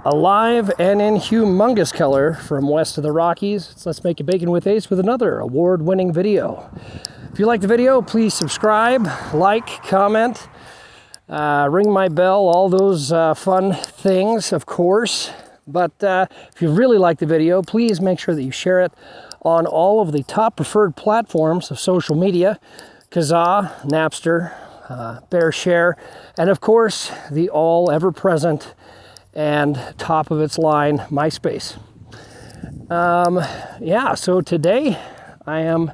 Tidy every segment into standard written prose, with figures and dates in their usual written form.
Alive and in humongous color from west of the Rockies, it's Let's Make a Bacon with Ace with another award-winning video. If you like the video, please subscribe, like, comment, ring my bell, all those fun things, of course. But if you really like the video, please make sure that you share it on all of the top preferred platforms of social media: Kazaa, Napster, BearShare, and of course, the all ever-present and top of its line MySpace. So today I am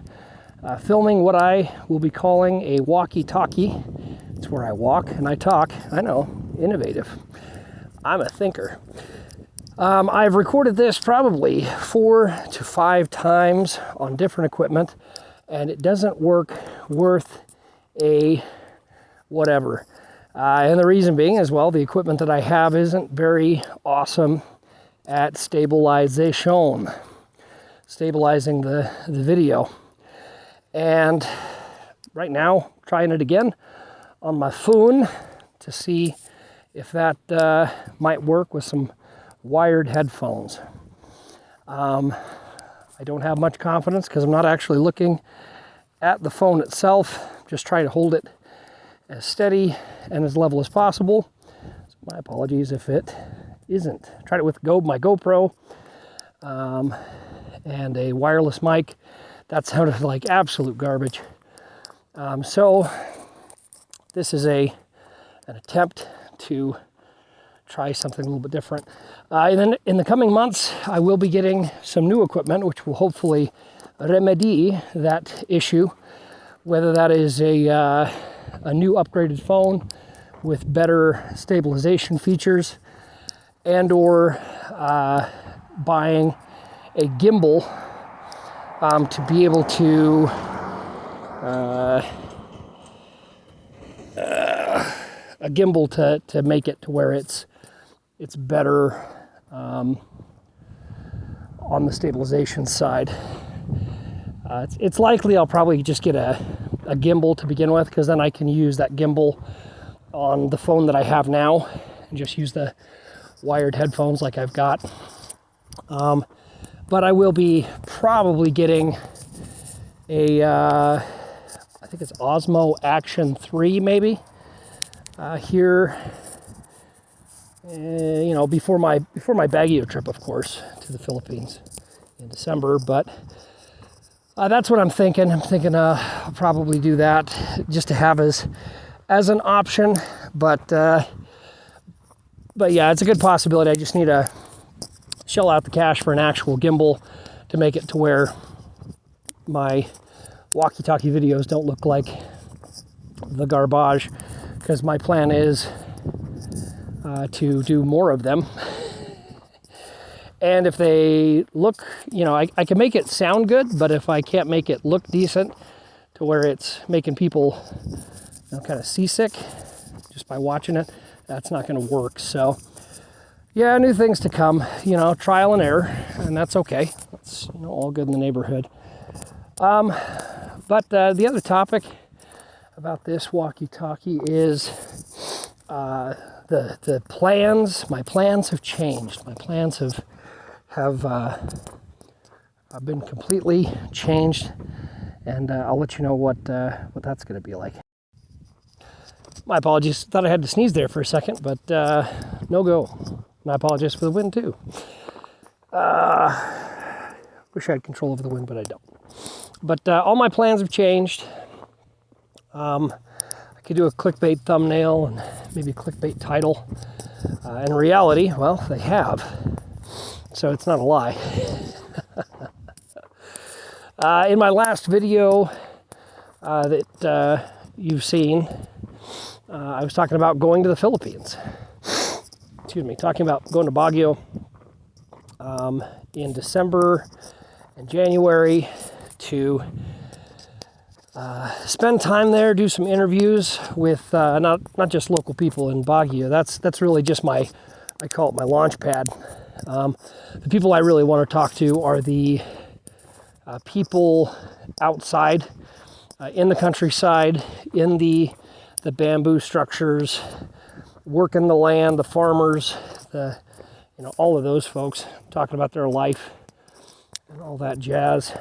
filming what I will be calling a walkie-talkie. It's where I walk and I talk. I know, innovative. I'm a thinker. I've recorded this probably 4 to 5 times on different equipment, and it doesn't work worth a whatever. And the reason being is, well, the equipment that I have isn't very awesome at stabilizing the video. And right now, trying it again on my phone to see if that might work with some wired headphones. I don't have much confidence because I'm not actually looking at the phone itself, just trying to hold it as steady and as level as possible. So my apologies if it isn't. Tried it with my GoPro and a wireless mic. That sounded like absolute garbage. So this is an attempt to try something a little bit different. And then in the coming months, I will be getting some new equipment, which will hopefully remedy that issue, whether that is a new upgraded phone with better stabilization features, and or buying a gimbal to be able to to make it to where it's better on the stabilization side. It's likely I'll probably just get a gimbal to begin with, because then I can use that gimbal on the phone that I have now and just use the wired headphones like I've got. But I will be probably getting I think it's Osmo Action 3 maybe, here, before my Baguio trip, of course, to the Philippines in December. But that's what I'm thinking. I'm thinking I'll probably do that just to have as an option. But yeah, it's a good possibility. I just need to shell out the cash for an actual gimbal to make it to where my walkie-talkie videos don't look like the garbage, because my plan is to do more of them. And if they look, I can make it sound good, but if I can't make it look decent to where it's making people kind of seasick just by watching it, that's not going to work. So yeah, new things to come, trial and error, and that's okay. That's all good in the neighborhood. But the other topic about this walkie-talkie is the plans. My plans have changed. My plans have been completely changed, and I'll let you know what that's going to be like. My apologies. Thought I had to sneeze there for a second, but no go. And I apologize for the wind too. Wish I had control over the wind, but I don't. But all my plans have changed. I could do a clickbait thumbnail and maybe a clickbait title. In reality, well, they have. So it's not a lie. In my last video that you've seen, I was talking about going to the Philippines. Talking about going to Baguio in December and January to spend time there, do some interviews with not just local people in Baguio. That's really just I call it my launch pad. The people I really want to talk to are the people outside in the countryside, in the bamboo structures, working the land, the farmers, the all of those folks talking about their life and all that jazz.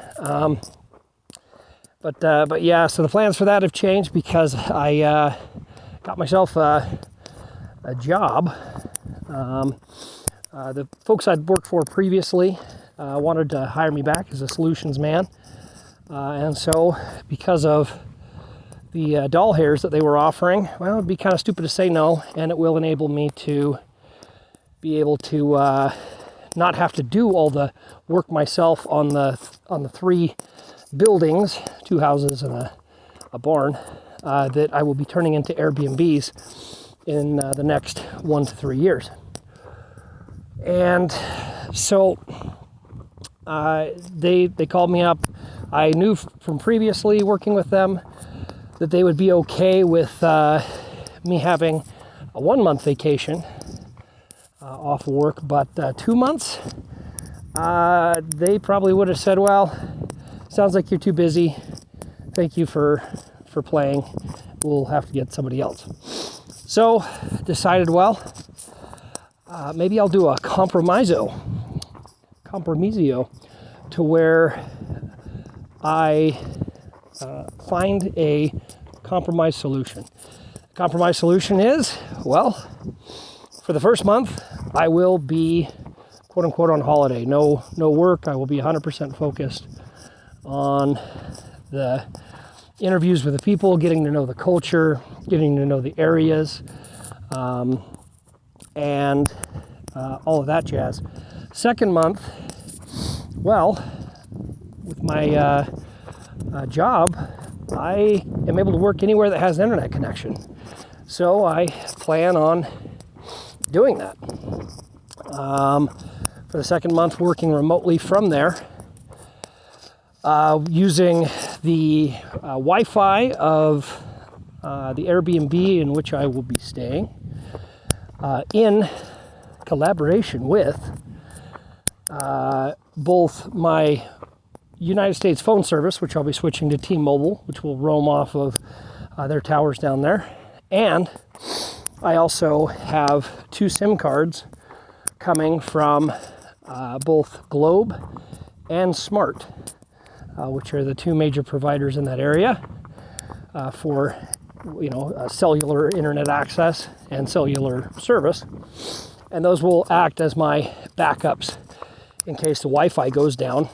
But yeah, so the plans for that have changed because I got myself a job. The folks I'd worked for previously wanted to hire me back as a solutions man. And so because of the doll hairs that they were offering, well, it'd be kind of stupid to say no, and it will enable me to be able to not have to do all the work myself on the 3 buildings, 2 houses and a barn, that I will be turning into Airbnbs in the next 1 to 3 years. And so they called me up. I knew from previously working with them that they would be okay with me having a 1-month vacation off of work, but 2 months, they probably would have said, well, sounds like you're too busy. Thank you for playing. We'll have to get somebody else. So decided, well, maybe I'll do a compromiso to where I find a compromise solution. The compromise solution is, well, for the first month, I will be quote unquote on holiday. No work. I will be 100% focused on the interviews with the people, getting to know the culture, getting to know the areas, and all of that jazz. Second month, well, with my job, I am able to work anywhere that has an internet connection. So I plan on doing that. For the second month, working remotely from there, using the Wi-Fi of the Airbnb in which I will be staying, in collaboration with both my United States phone service, which I'll be switching to T-Mobile, which will roam off of their towers down there, and I also have 2 SIM cards coming from both Globe and Smart, which are the 2 major providers in that area for cellular internet access and cellular service. And those will act as my backups in case the Wi-Fi goes down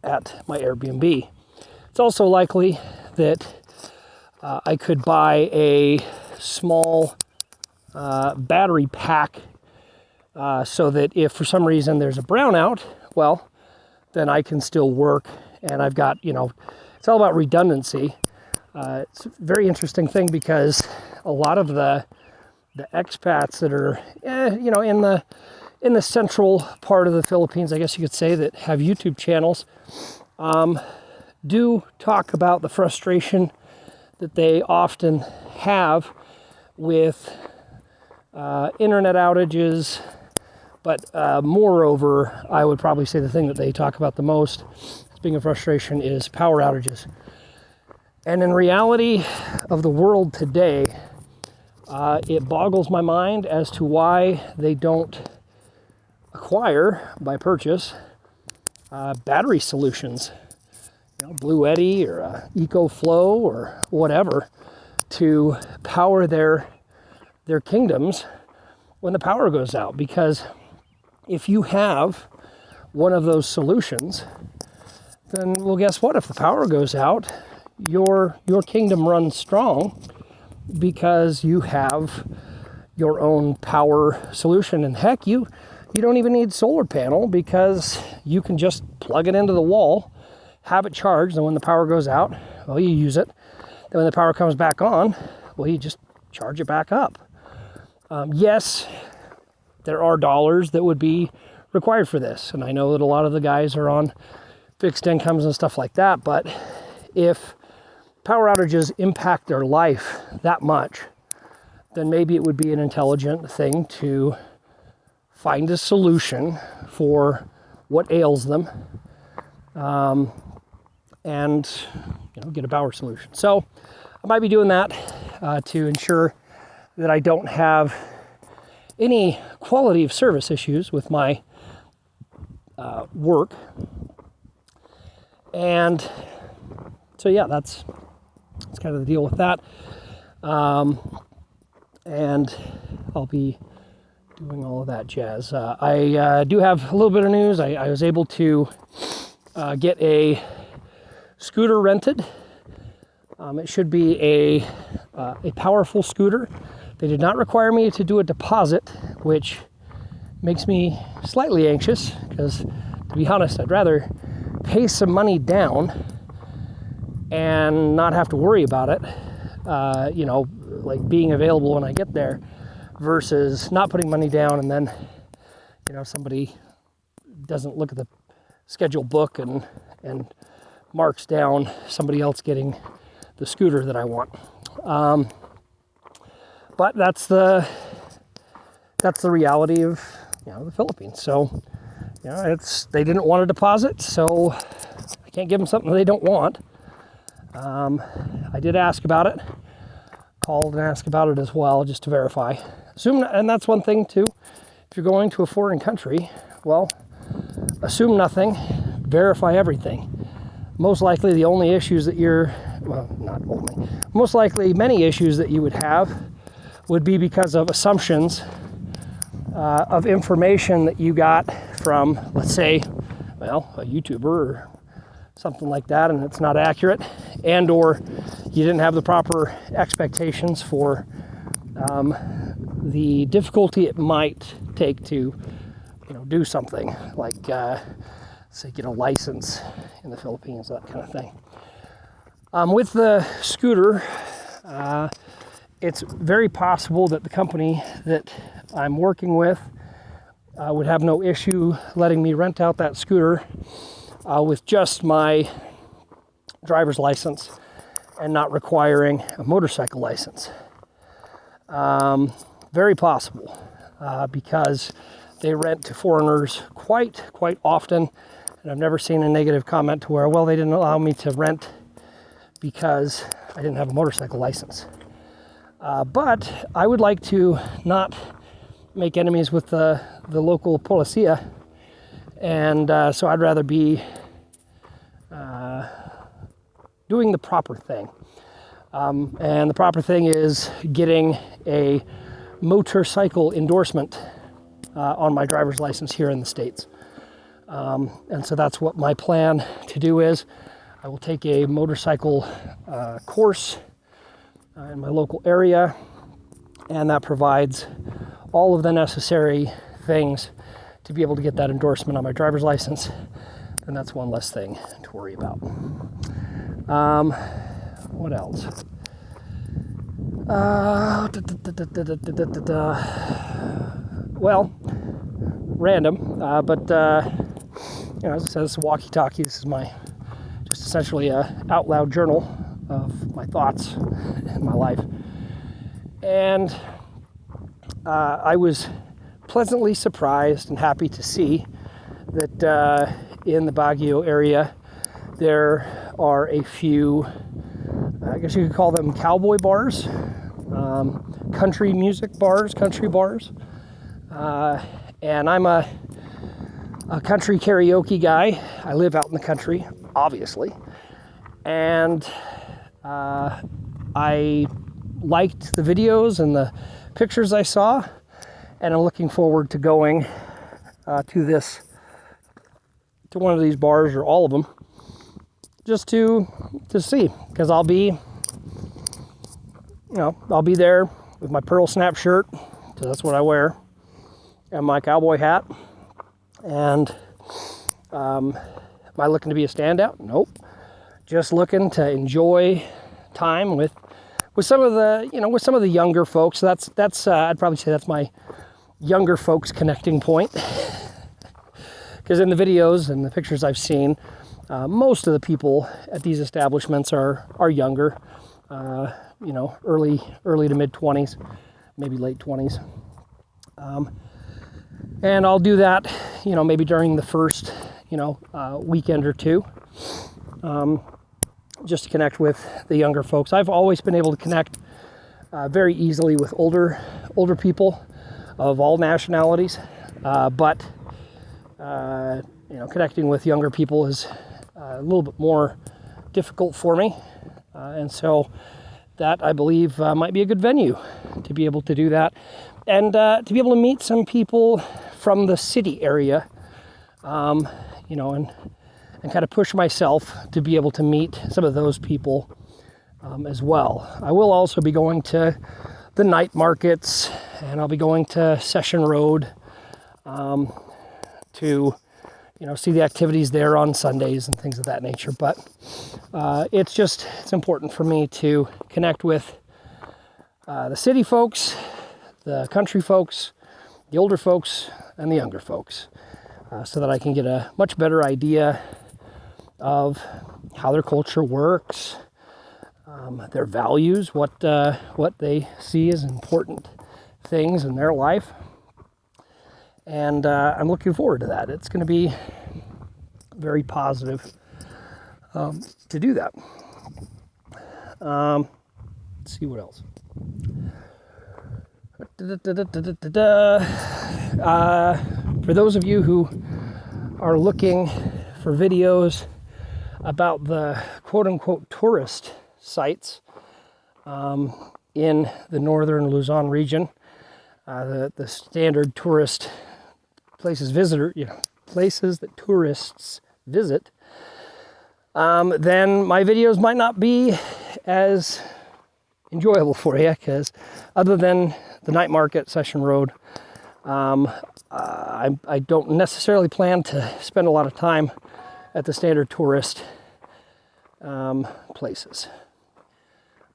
at my Airbnb. It's also likely that I could buy a small battery pack so that if for some reason there's a brownout, well, then I can still work. And I've got, it's all about redundancy. It's a very interesting thing because a lot of the expats that are, in the central part of the Philippines, I guess you could say, that have YouTube channels, do talk about the frustration that they often have with internet outages. But moreover, I would probably say the thing that they talk about the most as being a frustration is power outages. And in reality of the world today, it boggles my mind as to why they don't acquire, by purchase, battery solutions, Blue Eddy or EcoFlow or whatever, to power their kingdoms when the power goes out. Because if you have one of those solutions, then, well, guess what? If the power goes out, your kingdom runs strong because you have your own power solution. And heck, you don't even need solar panel because you can just plug it into the wall, have it charged, and when the power goes out, well, you use it. Then when the power comes back on, well, you just charge it back up. Yes, there are dollars that would be required for this. And I know that a lot of the guys are on fixed incomes and stuff like that. But if power outages impact their life that much, then maybe it would be an intelligent thing to find a solution for what ails them, and get a power solution. So I might be doing that to ensure that I don't have any quality of service issues with my work. And so yeah, that's kind of the deal with that. And I'll be doing all of that jazz. I do have a little bit of news. I was able to get a scooter rented. It should be a powerful scooter. They did not require me to do a deposit, which makes me slightly anxious because, to be honest, I'd rather pay some money down and not have to worry about it, like being available when I get there, versus not putting money down and then, somebody doesn't look at the schedule book and marks down somebody else getting the scooter that I want. But that's the reality of the Philippines. So they didn't want a deposit, so I can't give them something they don't want. I did ask about it, called and asked about it as well, just to verify. And that's one thing too. If you're going to a foreign country, well, assume nothing, verify everything. Most likely the only issues that most likely many issues that you would have would be because of assumptions of information that you got from, let's say, a YouTuber or something like that, and it's not accurate, and or you didn't have the proper expectations for the difficulty it might take to do something like say get a license in the Philippines, that kind of thing. With the scooter, it's very possible that the company that I'm working with would have no issue letting me rent out that scooter with just my driver's license and not requiring a motorcycle license. Very possible, because they rent to foreigners quite often, and I've never seen a negative comment to where, well, they didn't allow me to rent because I didn't have a motorcycle license. But I would like to not make enemies with the local policia, and so I'd rather be doing the proper thing. And the proper thing is getting a motorcycle endorsement on my driver's license here in the States. And so that's what my plan to do is. I will take a motorcycle course in my local area, and that provides all of the necessary things to be able to get that endorsement on my driver's license, and that's one less thing to worry about. What else? Well, random, but as I said, it's a walkie-talkie. This is just essentially a out loud journal of my thoughts in my life. And I was pleasantly surprised and happy to see that in the Baguio area there are a few, I guess you could call them cowboy bars, country music bars, country bars. And I'm a country karaoke guy. I live out in the country, obviously. And I liked the videos and the pictures I saw, and I'm looking forward to going to one of these bars, or all of them, just to see, because I'll be there with my pearl snap shirt, because that's what I wear, and my cowboy hat. And am I looking to be a standout? Nope. Just looking to enjoy time with some of the younger folks. That's I'd probably say that's my younger folks connecting point. Because in the videos and the pictures I've seen, most of the people at these establishments are younger, early to mid 20s, maybe late 20s. And I'll do that, maybe during the first, weekend or two, just to connect with the younger folks. I've always been able to connect very easily with older people. of all nationalities, but connecting with younger people is a little bit more difficult for me, and so that, I believe, might be a good venue to be able to do that, and to be able to meet some people from the city area, and kind of push myself to be able to meet some of those people as well. I will also be going to the night markets, and I'll be going to Session Road to see the activities there on Sundays and things of that nature. But it's important for me to connect with the city folks, the country folks, the older folks, and the younger folks, so that I can get a much better idea of how their culture works, their values, what they see as important things in their life. And I'm looking forward to that. It's going to be very positive to do that. Let's see what else. For those of you who are looking for videos about the quote-unquote tourist sites in the northern Luzon region, the standard tourist places places that tourists visit, then my videos might not be as enjoyable for you, because other than the night market, Session Road, I don't necessarily plan to spend a lot of time at the standard tourist places.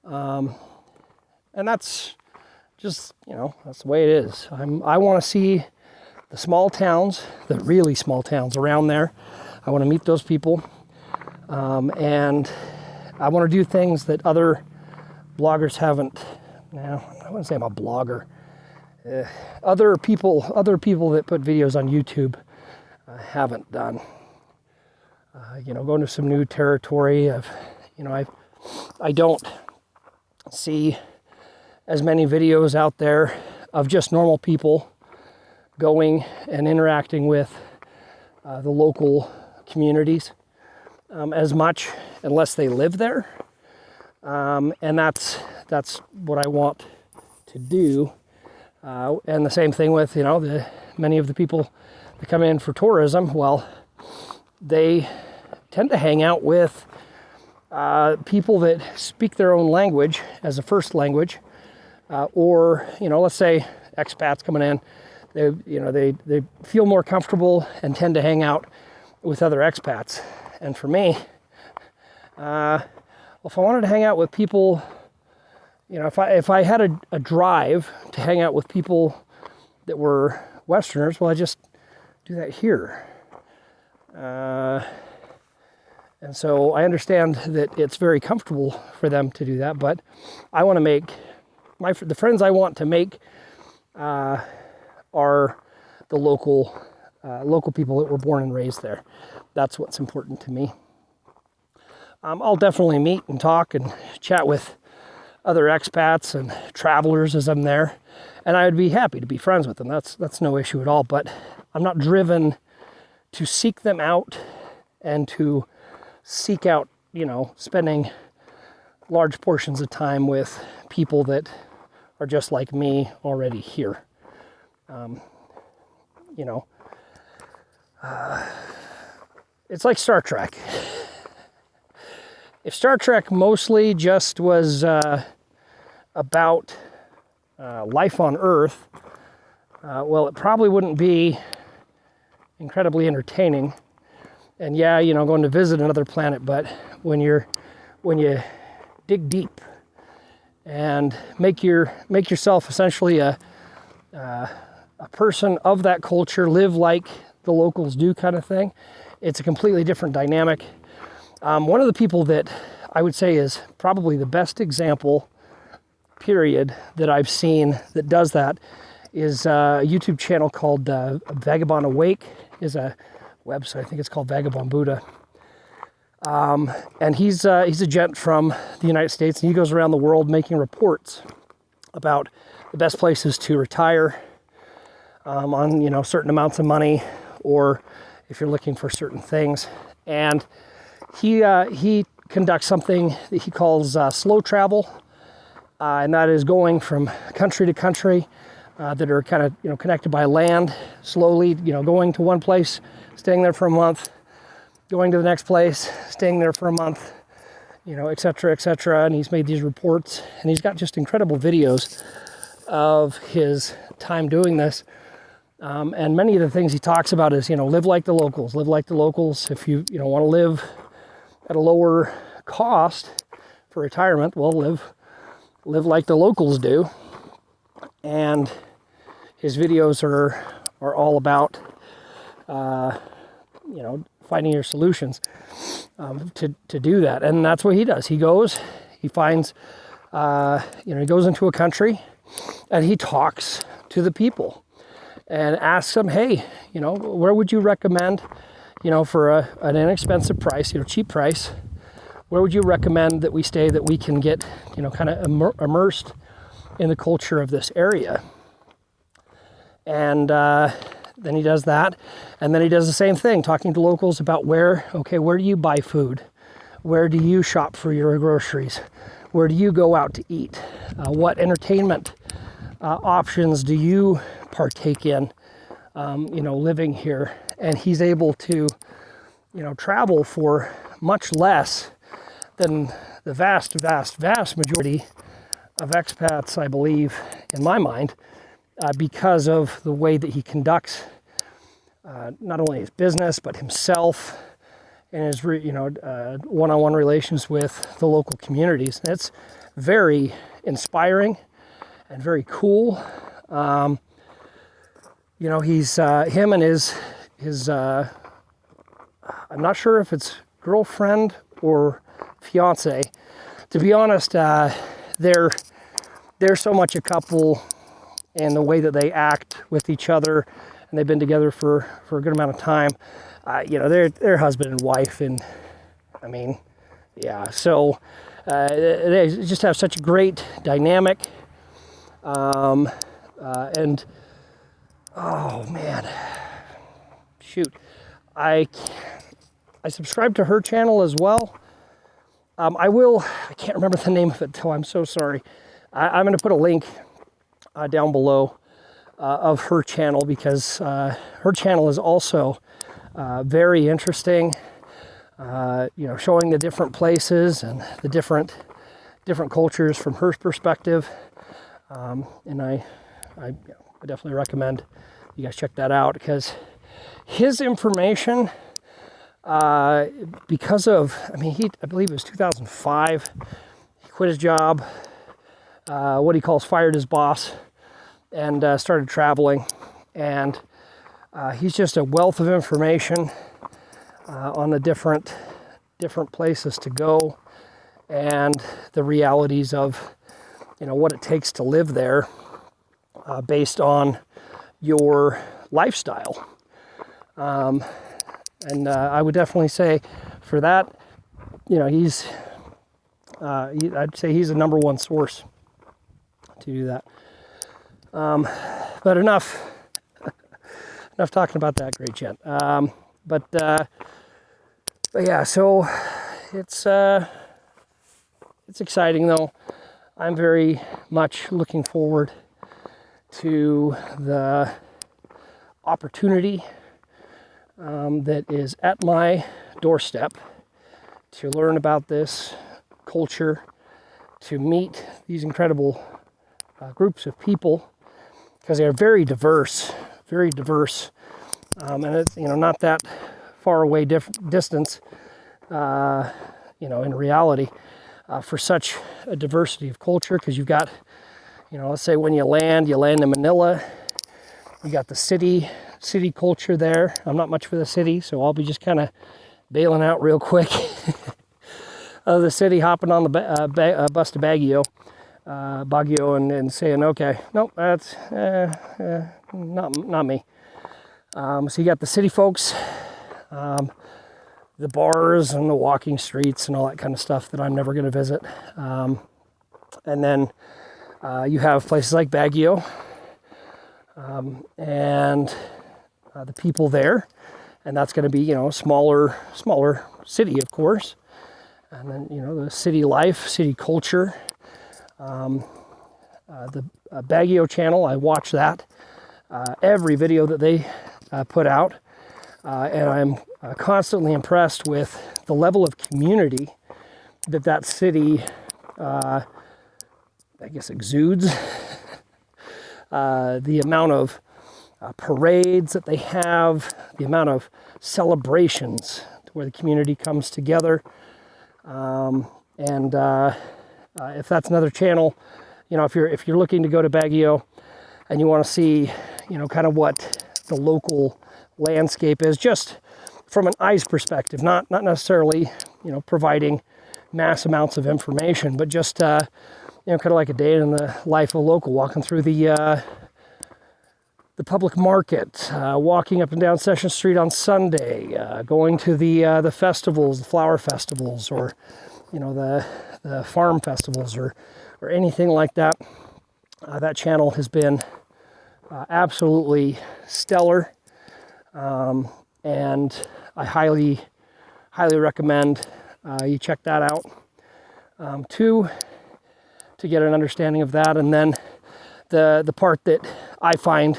And that's just, that's the way it is. I want to see the small towns, the really small towns around there. I want to meet those people. And I want to do things that other bloggers haven't. Now, I wouldn't say I'm a blogger. Other people that put videos on YouTube haven't done. Going to some new territory of, I don't see as many videos out there of just normal people going and interacting with the local communities as much, unless they live there. And that's what I want to do. And the same thing with, many of the people that come in for tourism. Well, they tend to hang out with people that speak their own language as a first language, or let's say expats coming in. They feel more comfortable and tend to hang out with other expats. And for me, if I wanted to hang out with people, if I had a drive to hang out with people that were Westerners, well, I just do that here. And so I understand that it's very comfortable for them to do that, but I want to make the friends I want to make are the local people that were born and raised there. That's what's important to me. I'll definitely meet and talk and chat with other expats and travelers as I'm there, and I'd be happy to be friends with them. That's no issue at all. But I'm not driven to seek them out and to seek out, spending large portions of time with people that are just like me already here. It's like Star Trek. If Star Trek mostly just was about life on Earth, well, it probably wouldn't be incredibly entertaining. And yeah, going to visit another planet, but when you dig deep and make yourself essentially a person of that culture, live like the locals do, kind of thing, it's a completely different dynamic. One of the people that I would say is probably the best example, period, that I've seen that does that is a YouTube channel called Vagabond Awake. Is a website, I think it's called Vagabond Buddha. And he's a gent from the United States, and he goes around the world making reports about the best places to retire, on, you know, certain amounts of money, or if you're looking for certain things. And he conducts something that he calls slow travel, and that is going from country to country that are kind of, you know, connected by land, slowly, you know, going to one place, staying there for a month, going to the next place, staying there for a month, you know, et cetera, et cetera. And he's made these reports, and he's got just incredible videos of his time doing this. And many of the things he talks about is, you know, live like the locals, live like the locals. If you know, want to live at a lower cost for retirement, well, live like the locals do. And his videos are all about, you know, finding your solutions to do that. And that's what he does. He goes, he finds, you know, he goes into a country and he talks to the people and asks them, hey, you know, where would you recommend, you know, for an inexpensive price, you know, cheap price, where would you recommend that we stay, that we can get, you know, kind of immersed in the culture of this area? And then he does that, and then he does the same thing, talking to locals about where do you buy food? Where do you shop for your groceries? Where do you go out to eat? What entertainment options do you partake in, you know, living here? And he's able to, you know, travel for much less than the vast majority of expats, I believe, in my mind, because of the way that he conducts not only his business but himself and his one-on-one relations with the local communities. And it's very inspiring and very cool. You know, he's him and his I'm not sure if it's girlfriend or fiance. To be honest, they're so much a couple in the way that they act with each other, and they've been together for a good amount of time. You know, they're husband and wife, and I mean, yeah. So they just have such a great dynamic, and oh man, shoot, I subscribe to her channel as well. I can't remember the name of it though, I'm so sorry. I'm going to put a link down below of her channel, because her channel is also very interesting, you know, showing the different places and the different cultures from her perspective. And I definitely recommend you guys check that out, because his information, because of, I mean, I believe it was 2005, he quit his job, what he calls fired his boss, and started traveling. And he's just a wealth of information on the different places to go, and the realities of, you know, what it takes to live there, based on your lifestyle. And I would definitely say for that, you know, I'd say he's the number one source to do that. But enough talking about that great gent. But yeah, so it's exciting though. I'm very much looking forward to the opportunity that is at my doorstep to learn about this culture, to meet these incredible groups of people, because they are very diverse, and it's, you know, not that far away distance, you know, in reality, for such a diversity of culture. Because you've got, you know, let's say when you land in Manila, you got the city culture there. I'm not much for the city, so I'll be just kind of bailing out real quick of the city, hopping on the bus to Baguio, and saying, okay, nope, that's not me. So you got the city folks, the bars and the walking streets and all that kind of stuff that I'm never going to visit. And then you have places like Baguio, and the people there. And that's going to be, smaller city, of course. And then, the city life, city culture. The Baguio Channel, I watch that. Every video that they put out. And I'm constantly impressed with the level of community that city, I guess, exudes. The amount of parades that they have, the amount of celebrations where the community comes together. And if that's another channel, if you're looking to go to Baguio and you want to see, kind of what the local landscape is, just from an eyes perspective, not necessarily, providing mass amounts of information, but just, kind of like a day in the life of a local, walking through the public market, walking up and down Session Street on Sunday, going to the festivals, the flower festivals, or the farm festivals, or anything like that. That channel has been absolutely stellar, and I highly recommend you check that out to get an understanding of that. And then the part that I find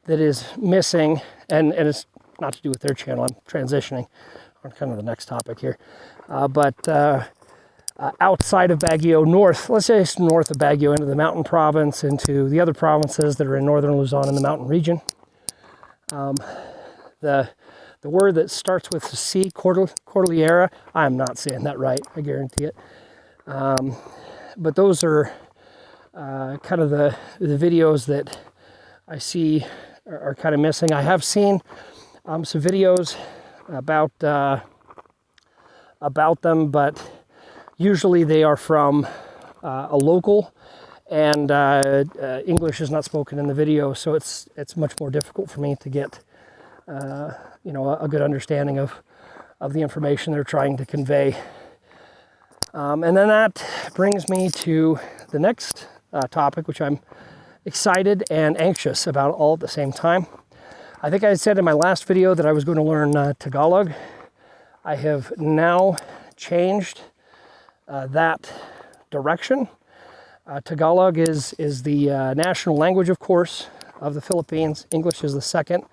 that is missing, and it's not to do with their channel, I'm transitioning on kind of the next topic here, but outside of Baguio, let's say it's north of Baguio, into the mountain province, into the other provinces that are in northern Luzon in the mountain region. The word that starts with C, Cordillera, I'm not saying that right, I guarantee it. But those are kind of the videos that I see are kind of missing. I have seen some videos about them, but usually they are from a local, and English is not spoken in the video, so it's much more difficult for me to get a good understanding of the information they're trying to convey. And then that brings me to the next topic, which I'm excited and anxious about all at the same time. I think I said in my last video that I was going to learn Tagalog. I have now changed that direction. Tagalog is the national language, of course, of the Philippines. English is the second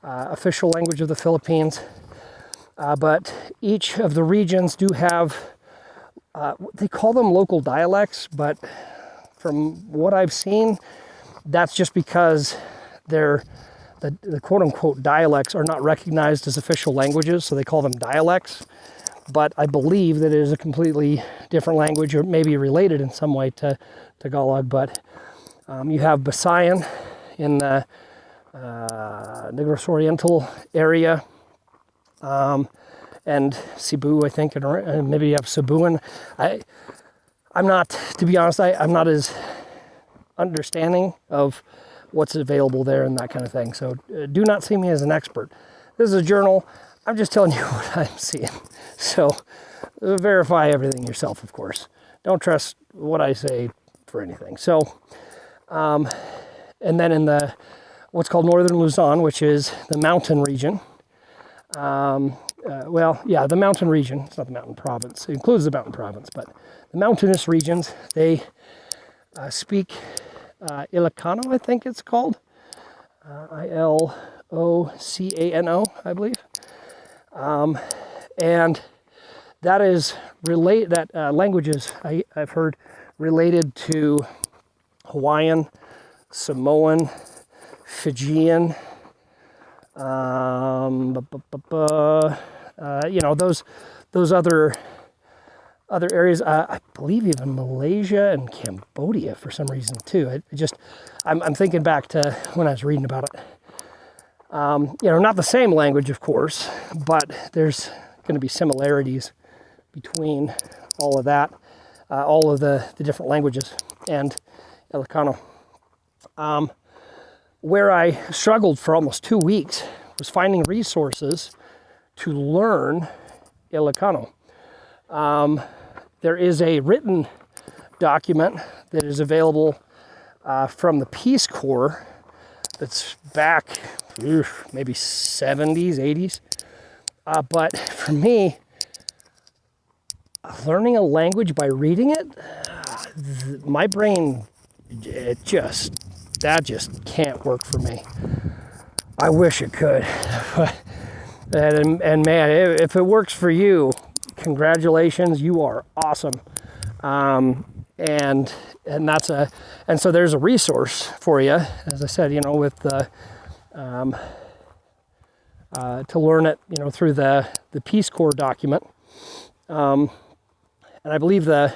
official language of the Philippines. But each of the regions do have, they call them local dialects, but from what I've seen, that's just because the quote-unquote dialects are not recognized as official languages, so they call them dialects. But I believe that it is a completely different language, or maybe related in some way to Tagalog. But you have Visayan in the Negros Oriental area, and Cebu, I think, and maybe you have Cebuan. I'm not, to be honest, I'm not as understanding of what's available there and that kind of thing. So do not see me as an expert. This is a journal. I'm just telling you what I'm seeing. So verify everything yourself, of course. Don't trust what I say for anything. So, and then in what's called Northern Luzon, which is the mountain region. The mountain region. It's not the mountain province. It includes the mountain province, but the mountainous regions, they speak Ilocano, I think it's called. Ilocano, I believe. And that is languages I've heard related to Hawaiian, Samoan, Fijian, those other areas. I believe even Malaysia and Cambodia for some reason too. I'm thinking back to when I was reading about it. Not the same language, of course, but there's going to be similarities between all of that, all of the different languages, and Ilocano. Where I struggled for almost 2 weeks was finding resources to learn Ilocano. There is a written document that is available from the Peace Corps that's back maybe 70s, 80s. But for me, learning a language by reading it, my brain, that just can't work for me. I wish it could. and man, if it works for you, congratulations, you are awesome. And so there's a resource for you, as I said, with the to learn it, through the Peace Corps document. And I believe the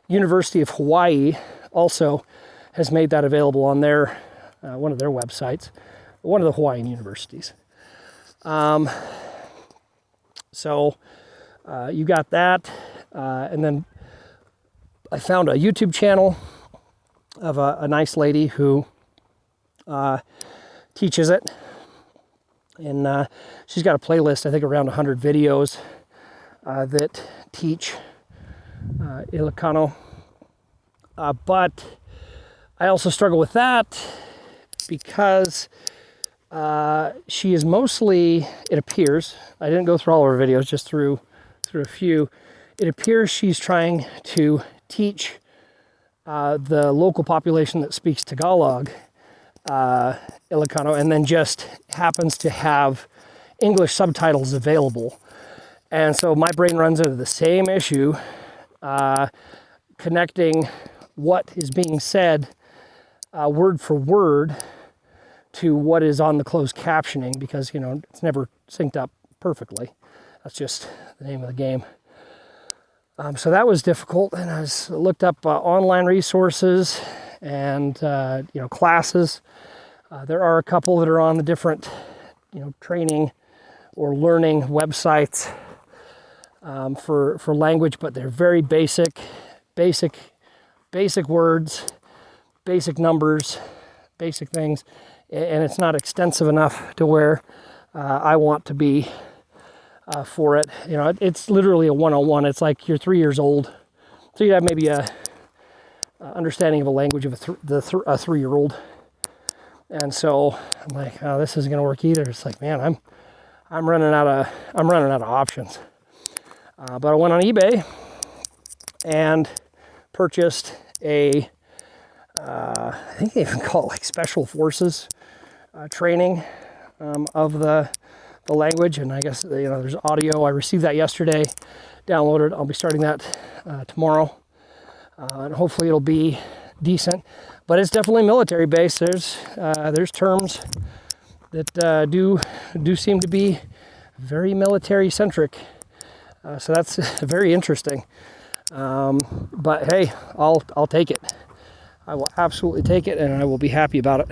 University of Hawaii also has made that available on their one of their websites, one of the Hawaiian universities. So you got that, and then I found a YouTube channel of a nice lady who teaches it, and she's got a playlist, I think around 100 videos that teach Ilocano, but I also struggle with that because she is mostly, it appears, I didn't go through all of her videos, just through a few, it appears she's trying to teach the local population that speaks Tagalog, Ilocano, and then just happens to have English subtitles available. And so my brain runs into the same issue, connecting what is being said word for word to what is on the closed captioning, because it's never synced up perfectly. That's just the name of the game. So that was difficult, and I looked up online resources and classes. There are a couple that are on the different training or learning websites for language, but they're very basic words, basic numbers, basic things, and it's not extensive enough to where I want to be for it. It's literally a 101. It's like you're 3 years old, so you have maybe a understanding of a language of a 3-year-old. And so I'm like, oh, this isn't going to work either. It's like, man, I'm running out of options. But I went on eBay and purchased I think they even call it like special forces training of the language. And I guess there's audio. I received that yesterday, downloaded. I'll be starting that tomorrow, and hopefully it'll be decent. But it's definitely military based. There's terms that do seem to be very military centric. So that's very interesting. But hey, I'll take it. I will absolutely take it, and I will be happy about it.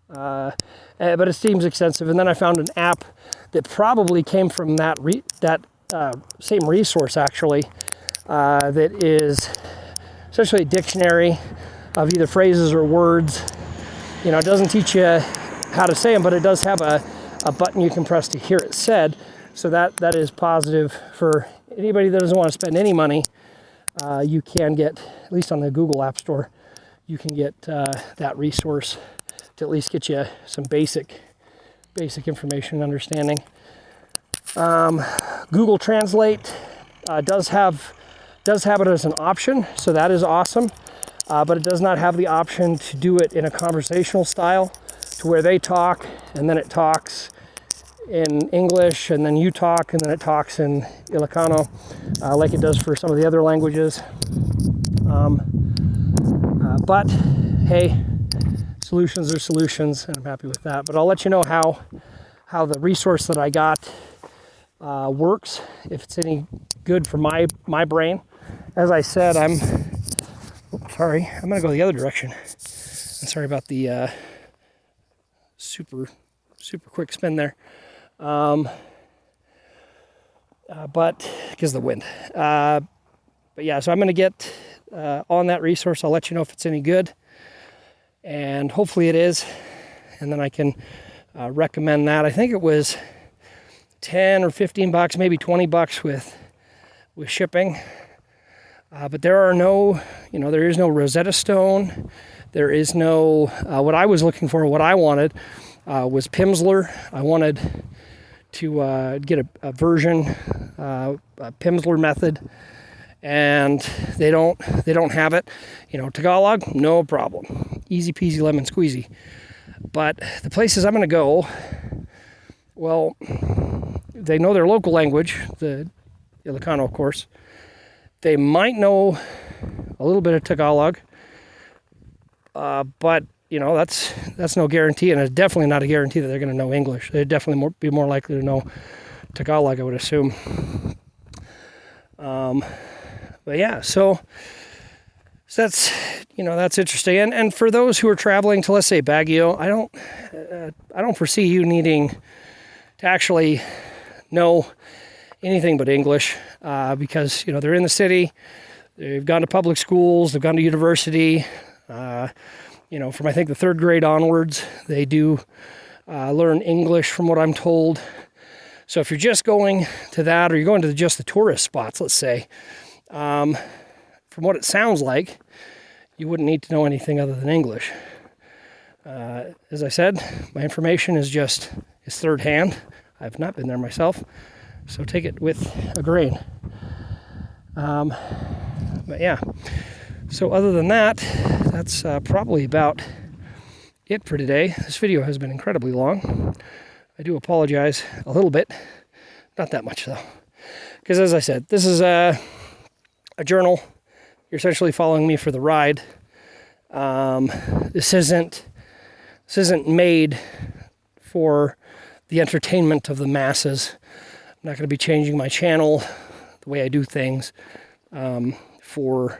But it seems extensive. And then I found an app that probably came from that same resource, actually, that is essentially a dictionary of either phrases or words. It doesn't teach you how to say them, but it does have a button you can press to hear it said. So that is positive for anybody that doesn't want to spend any money. You can get, at least on the Google App Store, you can get that resource to at least get you some basic information and understanding. Google Translate does have it as an option, so that is awesome. But it does not have the option to do it in a conversational style, to where they talk and then it talks in English, and then you talk and then it talks in Ilocano, like it does for some of the other languages. But hey, solutions are solutions, and I'm happy with that. But I'll let you know how the resource that I got works, if it's any good for my brain. As I said, I'm going to go the other direction. I'm sorry about the super quick spin there. But because of the wind. But yeah, so I'm going to get on that resource. I'll let you know if it's any good, and hopefully it is. And then I can recommend that. I think it was $10 or $15, maybe $20 with shipping. But there is no Rosetta Stone. There is no, what I was looking for, what I wanted was Pimsleur. I wanted to get a version, a Pimsleur method, and they don't have it. You know, Tagalog, no problem. Easy peasy lemon squeezy. But the places I'm going to go, well, they know their local language, the Ilocano, of course. They might know a little bit of Tagalog, but you know, that's no guarantee, and it's definitely not a guarantee that they're going to know English. They'd definitely be more likely to know Tagalog, I would assume. But yeah, so that's, you know, that's interesting. And for those who are traveling to, let's say, Baguio, I don't foresee you needing to actually know anything but English, because, you know, they're in the city, they've gone to public schools, they've gone to university. You know, from I think the 3rd grade onwards, they do learn English, from what I'm told. So if you're just going to that, or you're going to just the tourist spots, let's say, from what it sounds like, you wouldn't need to know anything other than English. As I said, my information is third hand. I've not been there myself, so take it with a grain. But yeah, so other than that, that's probably about it for today. This video has been incredibly long. I do apologize a little bit, not that much though, because as I said, this is a journal. You're essentially following me for the ride. This isn't made for the entertainment of the masses. I'm not going to be changing my channel, the way I do things, for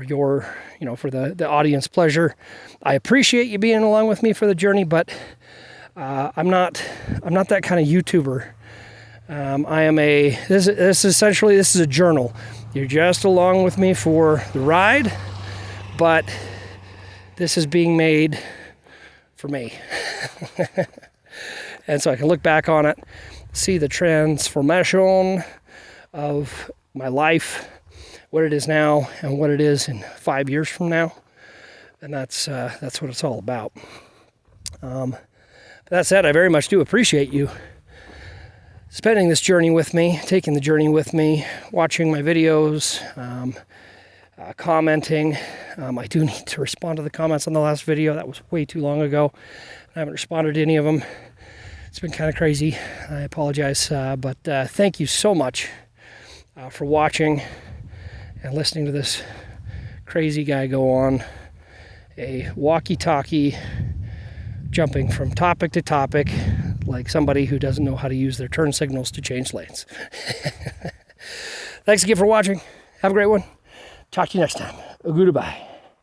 your, you know, for the audience pleasure. I appreciate you being along with me for the journey, but I'm not that kind of YouTuber. This is a journal. You're just along with me for the ride, but this is being made for me. And so I can look back on it, see the transformation of my life, what it is now and what it is in 5 years from now. And that's what it's all about. That said, I very much do appreciate you spending this journey with me, taking the journey with me, watching my videos, commenting. I do need to respond to the comments on the last video. That was way too long ago. I haven't responded to any of them. It's been kind of crazy. I apologize, but thank you so much for watching and listening to this crazy guy go on a walkie-talkie, jumping from topic to topic like somebody who doesn't know how to use their turn signals to change lanes. Thanks again for watching. Have a great one. Talk to you next time. Goodbye.